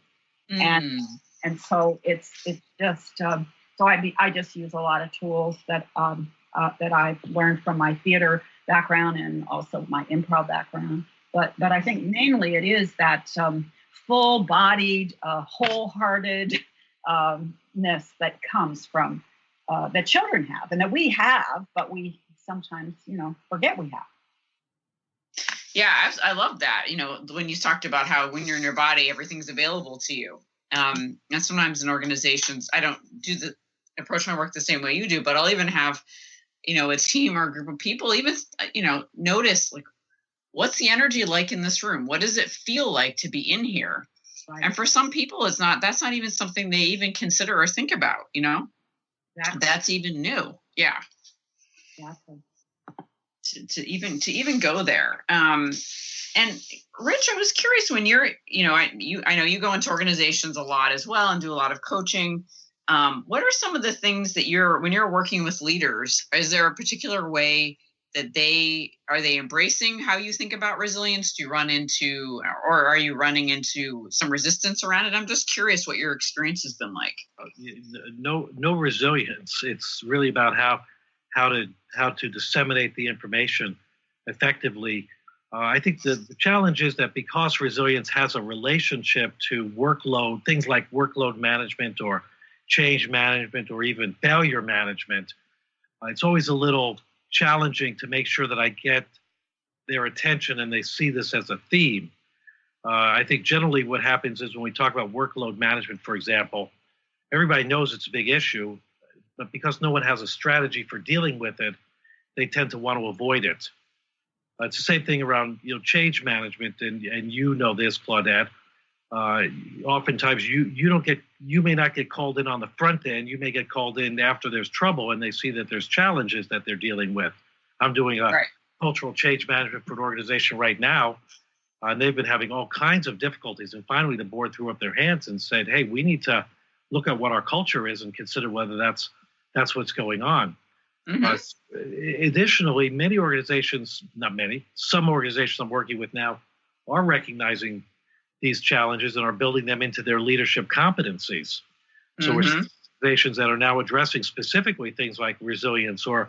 [SPEAKER 6] And so it's just, so I just use a lot of tools that I've learned from my theater background and also my improv background. But I think mainly it is that full-bodied, wholeheartedness that comes from that children have and that we have, but we sometimes, forget we have.
[SPEAKER 4] Yeah, I love that. When you talked about how when you're in your body, everything's available to you. And sometimes in organizations, I don't approach my work the same way you do, but I'll even have a team or a group of people even, notice like, what's the energy like in this room? What does it feel like to be in here?
[SPEAKER 6] Right.
[SPEAKER 4] And for some people, that's not even something they even consider or think about,
[SPEAKER 6] Exactly.
[SPEAKER 4] That's even new. Yeah.
[SPEAKER 6] Exactly.
[SPEAKER 4] To even go there. And Rich, I was curious, when you're, I know you go into organizations a lot as well and do a lot of coaching. What are some of the things that when you're working with leaders, is there a particular way that are they embracing how you think about resilience? Do you run into, or are you running into some resistance around it? I'm just curious what your experience has been like.
[SPEAKER 5] No resilience. It's really about how to disseminate the information effectively. I think the challenge is that because resilience has a relationship to workload, things like workload management or change management or even failure management, it's always a little challenging to make sure that I get their attention and they see this as a theme. I think generally what happens is when we talk about workload management, for example, everybody knows it's a big issue, but because no one has a strategy for dealing with it, they tend to want to avoid it. It's the same thing around change management, and you know this, Claudette. Oftentimes you may not get called in on the front end. You may get called in after there's trouble and they see that there's challenges that they're dealing with. I'm doing a cultural change management for an organization right now, and they've been having all kinds of difficulties. And finally, the board threw up their hands and said, "Hey, we need to look at what our culture is and consider whether that's what's going on." Mm-hmm. Additionally, some organizations I'm working with now are recognizing these challenges and are building them into their leadership competencies. So we're seeing organizations that are now addressing specifically things like resilience, or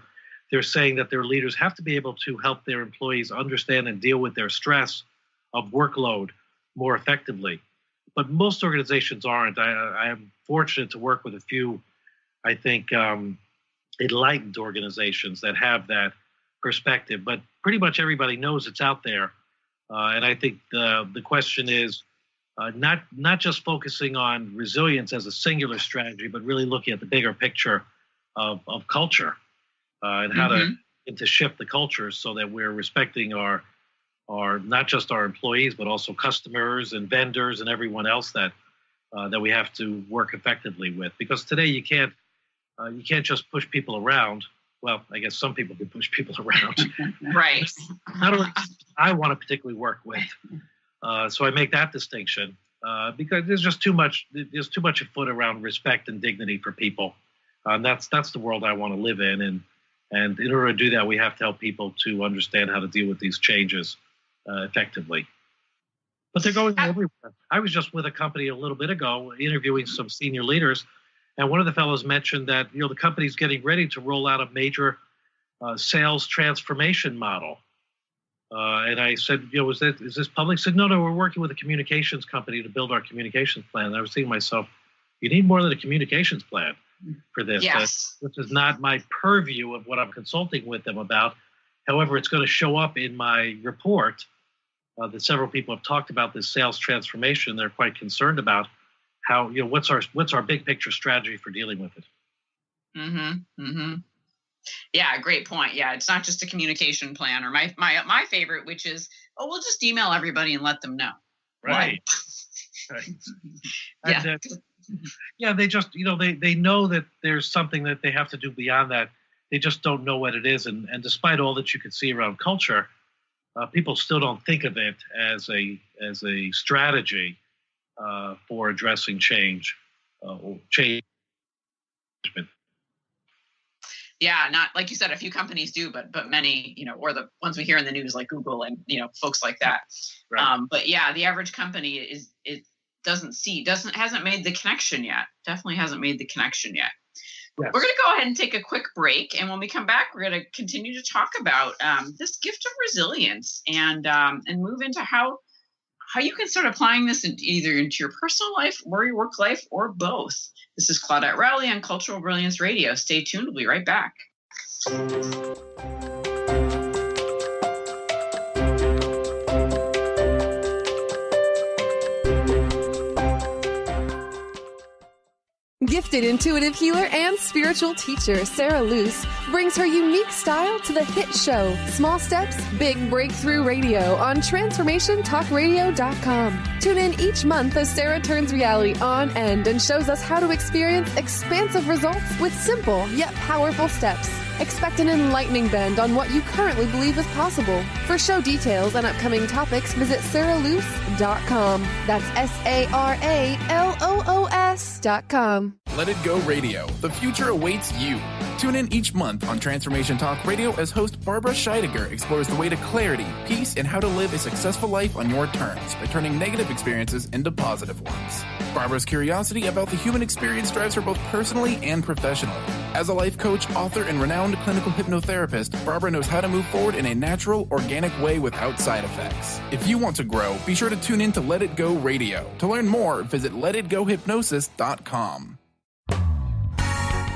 [SPEAKER 5] they're saying that their leaders have to be able to help their employees understand and deal with their stress of workload more effectively. But most organizations aren't. I am fortunate to work with a few, I think, enlightened organizations that have that perspective. But pretty much everybody knows it's out there. And I think the question is not just focusing on resilience as a singular strategy, but really looking at the bigger picture of culture and how to shift the culture so that we're respecting our not just our employees, but also customers and vendors and everyone else that we have to work effectively with. Because today you can't just push people around. Well, I guess some people can push people around.
[SPEAKER 4] Right.
[SPEAKER 5] Not only I want to particularly work with. So I make that distinction because there's just too much. There's too much afoot around respect and dignity for people. That's the world I want to live in. And in order to do that, we have to help people to understand how to deal with these changes effectively. But they're going everywhere. I was just with a company a little bit ago interviewing some senior leaders. And one of the fellows mentioned that the company's getting ready to roll out a major sales transformation model. And I said, is this public? He said, no, we're working with a communications company to build our communications plan. And I was thinking to myself, you need more than a communications plan for this.
[SPEAKER 4] Yes.
[SPEAKER 5] This is not my purview of what I'm consulting with them about. However, it's going to show up in my report that several people have talked about this sales transformation. They're quite concerned about how, what's our big picture strategy for dealing with it.
[SPEAKER 4] Mm-hmm. Mm-hmm. Yeah, great point. Yeah, it's not just a communication plan, or my favorite, which is, we'll just email everybody and let them know.
[SPEAKER 5] Right. Right.
[SPEAKER 4] Yeah.
[SPEAKER 5] And, they just, they know that there's something that they have to do beyond that. They just don't know what it is. And despite all that you can see around culture, people still don't think of it as a strategy for addressing change or change.
[SPEAKER 4] Yeah, not like you said, a few companies do, but many, or the ones we hear in the news like Google and, folks like that.
[SPEAKER 5] Right.
[SPEAKER 4] But yeah, the average company hasn't made the connection yet. Definitely hasn't made the connection yet. Yes. We're going to go ahead and take a quick break. And when we come back, we're going to continue to talk about this gift of resilience and move into how you can start applying this either into your personal life or your work life or both. This is Claudette Rowley on Cultural Brilliance Radio. Stay tuned. We'll be right back.
[SPEAKER 12] Gift
[SPEAKER 16] Gifted intuitive healer and spiritual teacher Sarah Luce brings her unique style to the hit show Small Steps, Big Breakthrough Radio on TransformationTalkRadio.com. Tune in each month as Sarah turns reality on end and shows us how to experience expansive results with simple yet powerful steps. Expect an enlightening bend on what you currently believe is possible. For show details and upcoming topics, visit sarahluce.com. That's SARALOOS.com.
[SPEAKER 2] Let It Go Radio. The future awaits you. Tune in each month on Transformation Talk Radio as host Barbara Scheidegger explores the way to clarity, peace, and how to live a successful life on your terms by turning negative experiences into positive ones. Barbara's curiosity about the human experience drives her both personally and professionally. As a life coach, author, and renowned clinical hypnotherapist, Barbara knows how to move forward in a natural, organic way without side effects. If you want to grow, be sure to tune in to Let It Go Radio. To learn more, visit letitgohypnosis.com.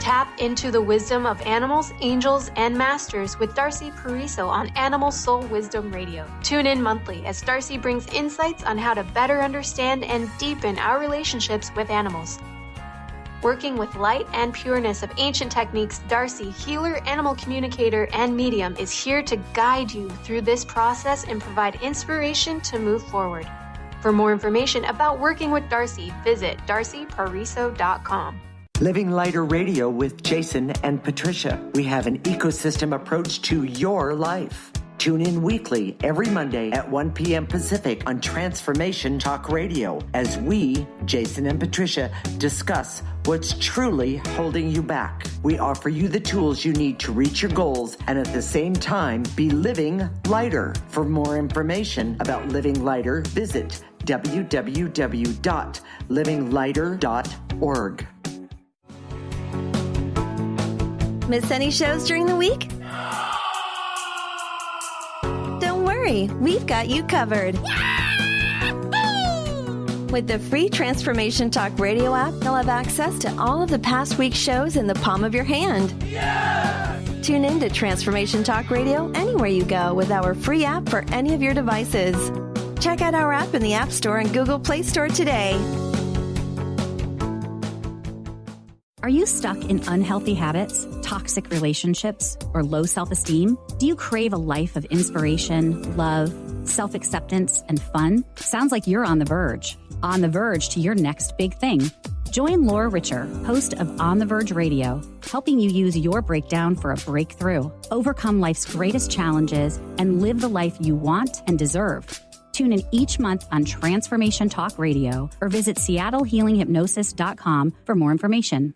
[SPEAKER 17] Tap into the wisdom of animals, angels, and masters with Darcy Pariso on Animal Soul Wisdom Radio. Tune in monthly as Darcy brings insights on how to better understand and deepen our relationships with animals. Working with light and pureness of ancient techniques, Darcy, healer, animal communicator, and medium, is here to guide you through this process and provide inspiration to move forward. For more information about working with Darcy, visit darcypariso.com.
[SPEAKER 18] Living Lighter Radio with Jason and Patricia. We have an ecosystem approach to your life. Tune in weekly every Monday at 1 p.m. Pacific on Transformation Talk Radio as we, Jason and Patricia, discuss what's truly holding you back. We offer you the tools you need to reach your goals and at the same time be living lighter. For more information about Living Lighter, visit www.livinglighter.org.
[SPEAKER 19] Miss any shows during the week? Don't worry, we've got you covered. With the free Transformation Talk Radio app, you'll have access to all of the past week's shows in the palm of your hand. Yeah! Tune in to Transformation Talk Radio anywhere you go with our free app for any of your devices. Check out our app in the App Store and Google Play Store today.
[SPEAKER 9] Are you stuck in unhealthy habits, toxic relationships, or low self-esteem? Do you crave a life of inspiration, love, self-acceptance, and fun? Sounds like you're on the verge to your next big thing. Join Laura Richer, host of On the Verge Radio, helping you use your breakdown for a breakthrough, overcome life's greatest challenges, and live the life you want and deserve. Tune in each month on Transformation Talk Radio or visit SeattleHealingHypnosis.com for more information.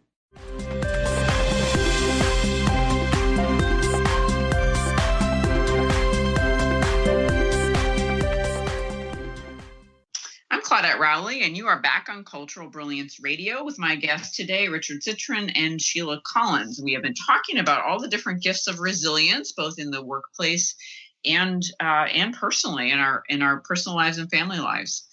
[SPEAKER 4] I'm Claudette Rowley, and you are back on Cultural Brilliance Radio with my guests today, Richard Citrin and Sheila Collins. We have been talking about all the different gifts of resilience, both in the workplace and personally in our personal lives and family lives.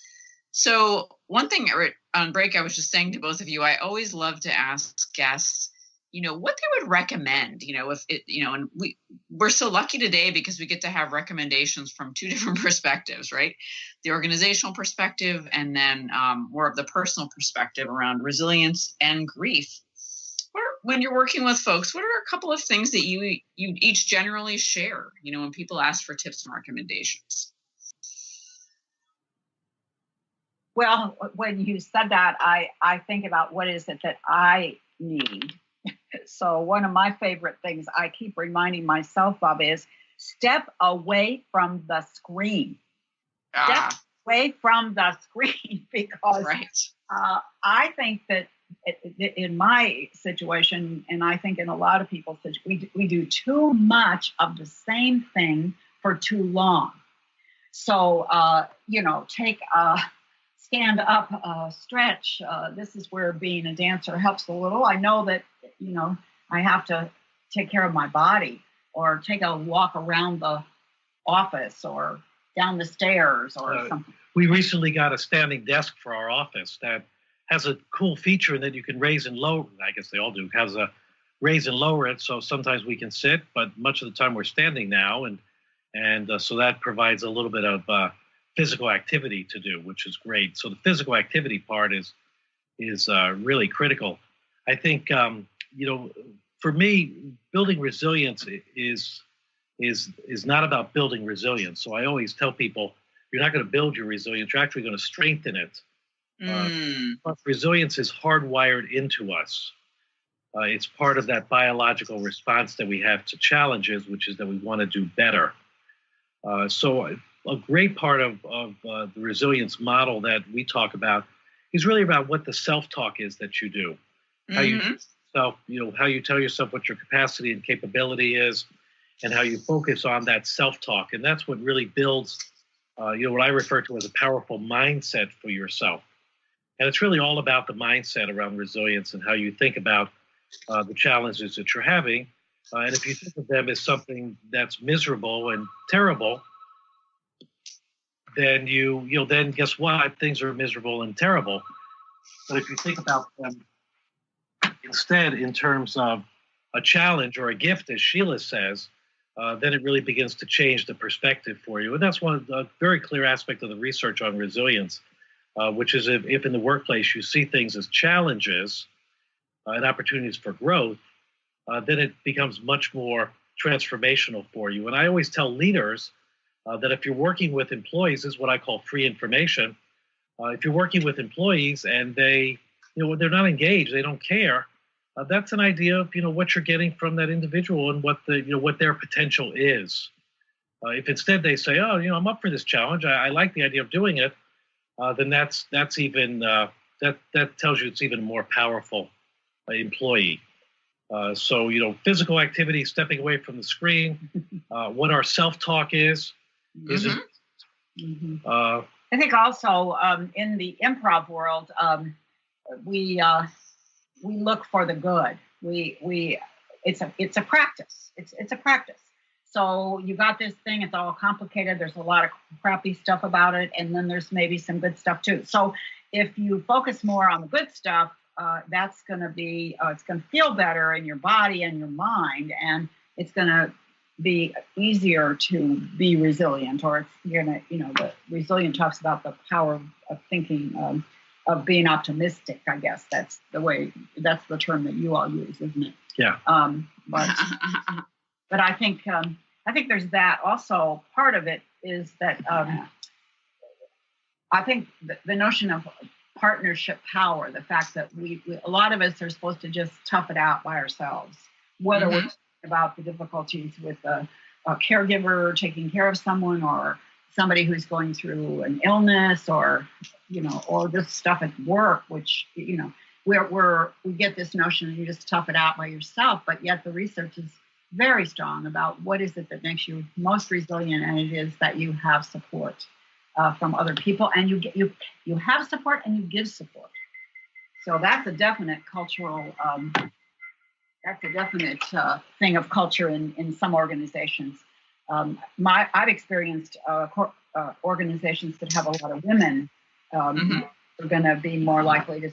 [SPEAKER 4] So one thing on break, I was just saying to both of you, I always love to ask guests, what they would recommend, if it, and we're so lucky today because we get to have recommendations from two different perspectives, right? The organizational perspective and then more of the personal perspective around resilience and grief. When you're working with folks, what are a couple of things that you each generally share, when people ask for tips and recommendations?
[SPEAKER 6] Well, when you said that, I think about what is it that I need. So one of my favorite things I keep reminding myself of is step away from the screen. Step away from the screen because I think that in my situation, and I think in a lot of people's situations, we do too much of the same thing for too long. So, take a stand up, stretch. This is where being a dancer helps a little. I know that, I have to take care of my body or take a walk around the office or down the stairs or something.
[SPEAKER 5] We recently got a standing desk for our office that has a cool feature that you can raise and lower. I guess they all do. Has a raise and lower it, so sometimes we can sit, but much of the time we're standing now, and so that provides a little bit of physical activity to do, which is great. So the physical activity part is really critical. I think, for me, building resilience is not about building resilience. So I always tell people, you're not going to build your resilience, you're actually going to strengthen it. But resilience is hardwired into us. It's part of that biological response that we have to challenges, which is that we want to do better. So a great part of the resilience model that we talk about is really about what the self-talk is that you do. How you how you tell yourself what your capacity and capability is, and how you focus on that self-talk. And that's what really builds, what I refer to as a powerful mindset for yourself. And it's really all about the mindset around resilience and how you think about the challenges that you're having. And if you think of them as something that's miserable and terrible, then then guess what? Things are miserable and terrible. But if you think about them instead in terms of a challenge or a gift, as Sheila says, then it really begins to change the perspective for you. And that's a very clear aspect of the research on resilience, which is if in the workplace you see things as challenges and opportunities for growth, then it becomes much more transformational for you. And I always tell leaders that if you're working with employees, this is what I call free information. If you're working with employees and they're not engaged, they don't care, that's an idea of what you're getting from that individual and what their potential is. If instead they say, oh, I'm up for this challenge, I like the idea of doing it, then that's even that tells you it's even a more powerful employee. So physical activity, stepping away from the screen, what our self-talk is.
[SPEAKER 6] I think also in the improv world, we look for the good. It's a practice. It's a practice. So you got this thing, it's all complicated. There's a lot of crappy stuff about it, and then there's maybe some good stuff too. So if you focus more on the good stuff, that's going to be it's going to feel better in your body and your mind, and it's going to be easier to be resilient. Or it's the resilient talks about the power of thinking, of being optimistic. I guess that's the term that you all use, isn't it?
[SPEAKER 5] Yeah.
[SPEAKER 6] But I think there's that also. Part of it is that I think the notion of partnership power, the fact that we a lot of us are supposed to just tough it out by ourselves, whether we're talking about the difficulties with a caregiver taking care of someone, or somebody who's going through an illness, or this stuff at work, which we get this notion that you just tough it out by yourself, but yet the research is very strong about what is it that makes you most resilient, and it is that you have support from other people, and you have support and you give support. So that's a definite cultural. That's a definite thing of culture in some organizations. I've experienced organizations that have a lot of women are going to be more likely to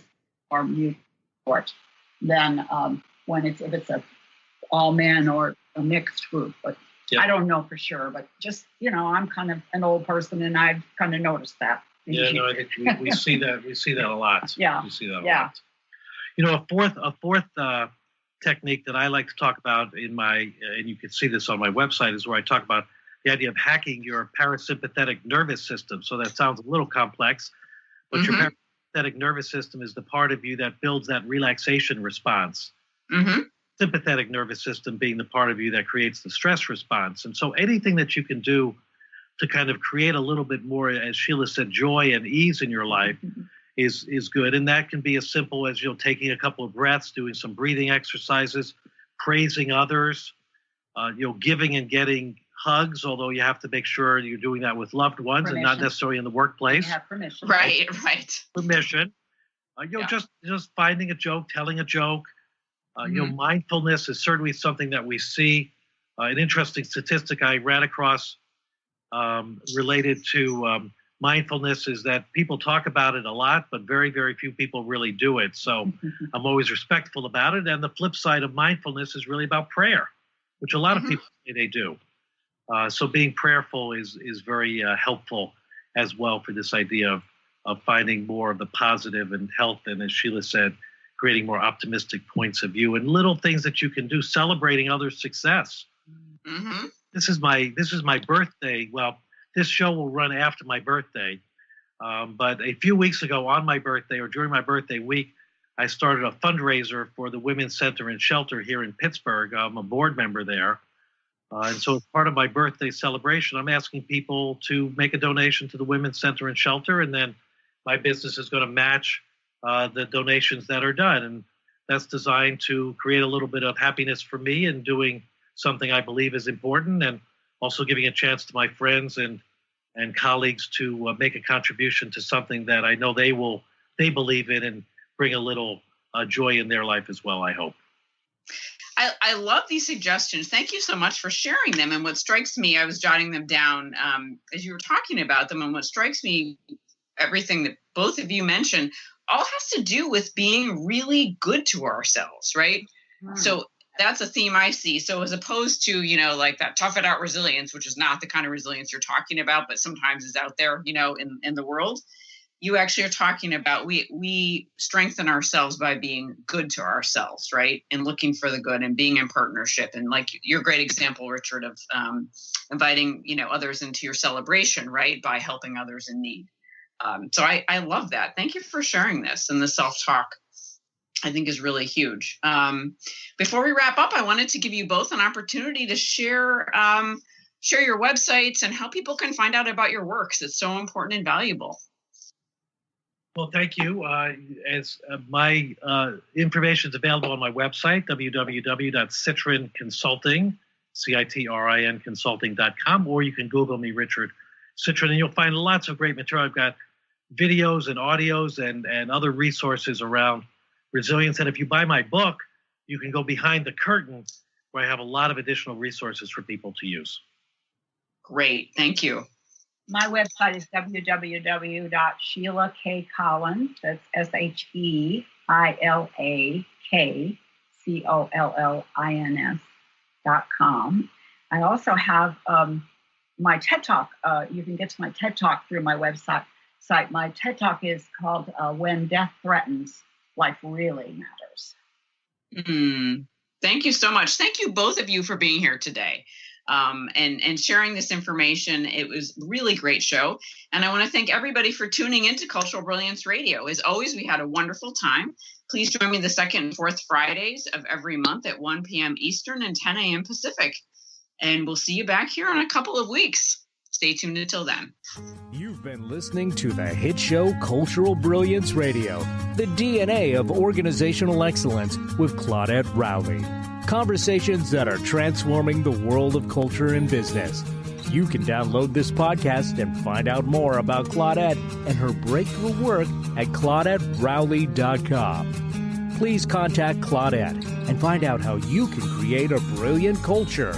[SPEAKER 6] support than if it's a all men or a mixed group. But I don't know for sure. But just I'm kind of an old person, and I've kind of noticed that.
[SPEAKER 5] Yeah, no, I think we see that. We see that a lot.
[SPEAKER 6] Yeah,
[SPEAKER 5] we see that a lot. A fourth technique that I like to talk about in my, and you can see this on my website, is where I talk about the idea of hacking your parasympathetic nervous system. So that sounds a little complex, but your parasympathetic nervous system is the part of you that builds that relaxation response. Sympathetic nervous system being the part of you that creates the stress response. And so anything that you can do to kind of create a little bit more, as Sheila said, joy and ease in your life is good. And that can be as simple as taking a couple of breaths, doing some breathing exercises, praising others, giving and getting hugs, although you have to make sure you're doing that with loved ones and not necessarily in the workplace.
[SPEAKER 6] You have permission.
[SPEAKER 4] Right.
[SPEAKER 5] Permission. Just finding a joke, telling a joke. Mindfulness is certainly something that we see. An interesting statistic I ran across related to mindfulness is that people talk about it a lot, but very, very few people really do it. So I'm always respectful about it. And the flip side of mindfulness is really about prayer, which a lot of people say they do. So being prayerful is very helpful as well for this idea of finding more of the positive and health, and as Sheila said, creating more optimistic points of view and little things that you can do, celebrating others' success.
[SPEAKER 4] Mm-hmm.
[SPEAKER 5] This is my birthday. Well, this show will run after my birthday. But a few weeks ago on my birthday or during my birthday week, I started a fundraiser for the Women's Center and Shelter here in Pittsburgh. I'm a board member there. And so as part of my birthday celebration, I'm asking people to make a donation to the Women's Center and Shelter, and then my business is going to match the donations that are done. And that's designed to create a little bit of happiness for me and doing something I believe is important, and also giving a chance to my friends and colleagues to make a contribution to something that I know they believe in and bring a little joy in their life as well, I hope.
[SPEAKER 4] I love these suggestions. Thank you so much for sharing them. And what strikes me, I was jotting them down as you were talking about them, and what strikes me, everything that both of you mentioned, all has to do with being really good to ourselves, right? Mm. So that's a theme I see. So as opposed to, like that tough it out resilience, which is not the kind of resilience you're talking about, but sometimes is out there, in the world, you actually are talking about we strengthen ourselves by being good to ourselves, right? And looking for the good and being in partnership. And like your great example, Richard, of inviting, others into your celebration, right? By helping others in need. So I love that. Thank you for sharing this. And the self-talk, I think, is really huge. Before we wrap up, I wanted to give you both an opportunity to share your websites and how people can find out about your works. It's so important and valuable.
[SPEAKER 5] Well, thank you. My information is available on my website, www.citrinconsulting, Citrin consulting.com, or you can Google me, Richard Citrin, and you'll find lots of great material. I've got videos and audios and other resources around resilience. And if you buy my book, you can go behind the curtain where I have a lot of additional resources for people to use.
[SPEAKER 4] Great. Thank you.
[SPEAKER 6] My website is www.SheilaKCollins, that's SheilakCollins.com. I also have my TED Talk. You can get to my TED Talk through my website. My TED Talk is called When Death Threatens, Life Really Matters.
[SPEAKER 4] Thank you so much. Thank you, both of you, for being here today. And sharing this information. It was a really great show. And I want to thank everybody for tuning into Cultural Brilliance Radio. As always, we had a wonderful time. Please join me the second and fourth Fridays of every month at 1 p.m. Eastern and 10 a.m. Pacific. And we'll see you back here in a couple of weeks. Stay tuned until then.
[SPEAKER 3] You've been listening to the hit show Cultural Brilliance Radio, the DNA of organizational excellence with Claudette Rowley. Conversations that are transforming the world of culture and business. You can download this podcast and find out more about Claudette and her breakthrough work at ClaudetteRowley.com. Please contact Claudette and find out how you can create a brilliant culture